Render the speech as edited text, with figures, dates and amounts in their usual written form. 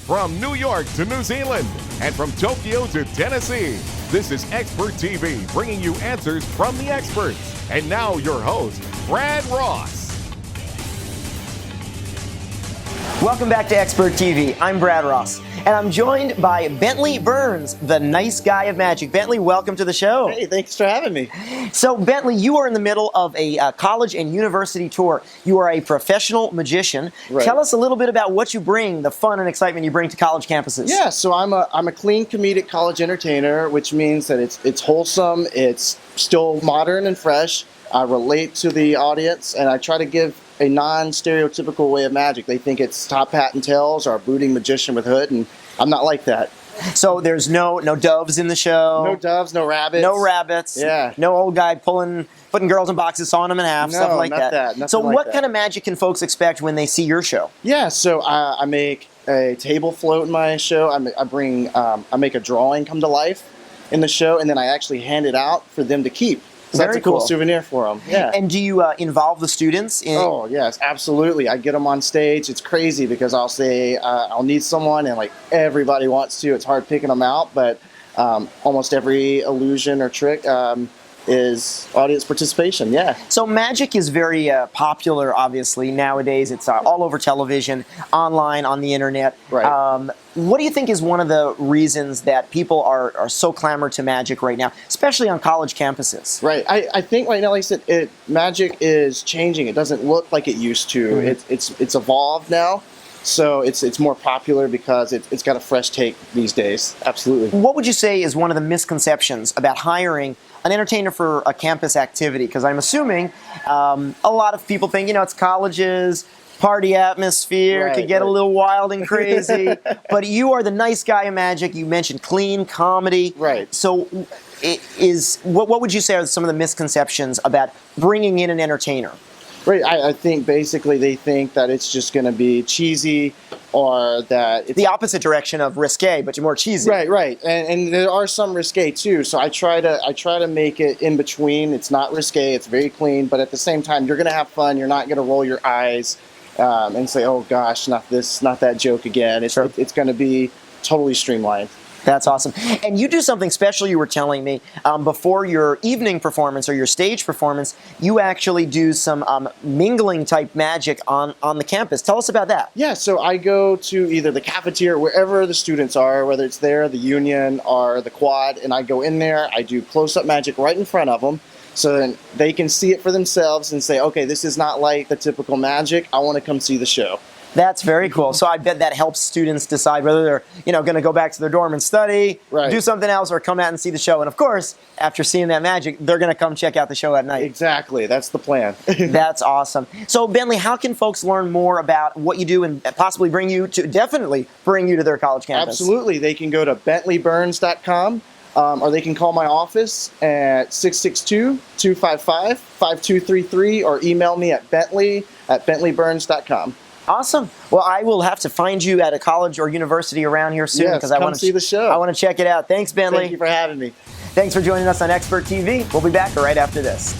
From New York to New Zealand and from Tokyo to Tennessee, this is Expert TV, bringing you answers from the experts. And now your host, Brad Ross. Welcome back to Expert TV. I'm Brad Ross, and I'm joined by Bentley Burns, the nice guy of magic. Bentley, welcome to the show. Hey, thanks for having me. So, Bentley, you are in the middle of a college and university tour. You are a professional magician. Right. Tell us a little bit about what you bring, the fun and excitement you bring to college campuses. Yeah, so I'm a clean comedic college entertainer, which means that it's wholesome, it's still modern and fresh. I relate to the audience, and I try to give a non-stereotypical way of magic. They think it's top hat and tails or a brooding magician with hood, and I'm not like that. So there's no doves in the show. No doves, no rabbits. No rabbits. Yeah. No old guy putting girls in boxes, sawing them in half, No, stuff like not that. that. Nothing So like what that. kind of magic can folks expect when they see your show? Yeah, so I make a table float in my show. I make a drawing come to life in the show, and then I actually hand it out for them to keep. So Very that's a cool cool. souvenir for them. Yeah. And do you involve the students in? Oh yes, absolutely. I get them on stage. It's crazy because I'll say I'll need someone, and like everybody wants to. It's hard picking them out, but almost every illusion or trick is audience participation. Yeah. So magic is very popular, obviously nowadays. It's all over television, online, on the internet. Right. What do you think is one of the reasons that people are so clamored to magic right now, especially on college campuses? Right. I think right now, like I said, magic is changing. It doesn't look like it used to. Mm-hmm. It's evolved now. So it's more popular because it's got a fresh take these days. Absolutely. What would you say is one of the misconceptions about hiring an entertainer for a campus activity? Because I'm assuming a lot of people think, it's colleges, party atmosphere, Right, could get a right. little wild and crazy. But you are the nice guy of magic. You mentioned clean comedy. Right. So what would you say are some of the misconceptions about bringing in an entertainer? Right. I think basically they think that it's just going to be cheesy, or that it's The opposite direction of risque, but more cheesy. Right. And there are some risque too. So I try to make it in between. It's not risque. It's very clean, but at the same time, you're going to have fun. You're not going to roll your eyes and say, "Oh gosh, not that joke again." It's going to be totally streamlined. That's awesome. And you do something special, you were telling me, before your evening performance or your stage performance, you actually do some mingling type magic on the campus. Tell us about that. Yeah, so I go to either the cafeteria, wherever the students are, whether it's there, the Union, or the Quad, and I go in there, I do close-up magic right in front of them, so then they can see it for themselves and say, okay, this is not like the typical magic, I want to come see the show. That's very cool. So I bet that helps students decide whether they're, going to go back to their dorm and study, Right. do something else, or come out and see the show. And of course, after seeing that magic, they're going to come check out the show at night. Exactly, that's the plan. That's awesome. So Bentley, how can folks learn more about what you do and possibly definitely bring you to their college campus? Absolutely, they can go to bentleyburns.com. Or they can call my office at 662-255-5233 or email me at bentley@bentleyburns.com. Awesome. Well, I will have to find you at a college or university around here soon Yes, I come want to see the show. I want to check it out. Thanks, Bentley. Thank you for having me. Thanks for joining us on Expert TV. We'll be back right after this.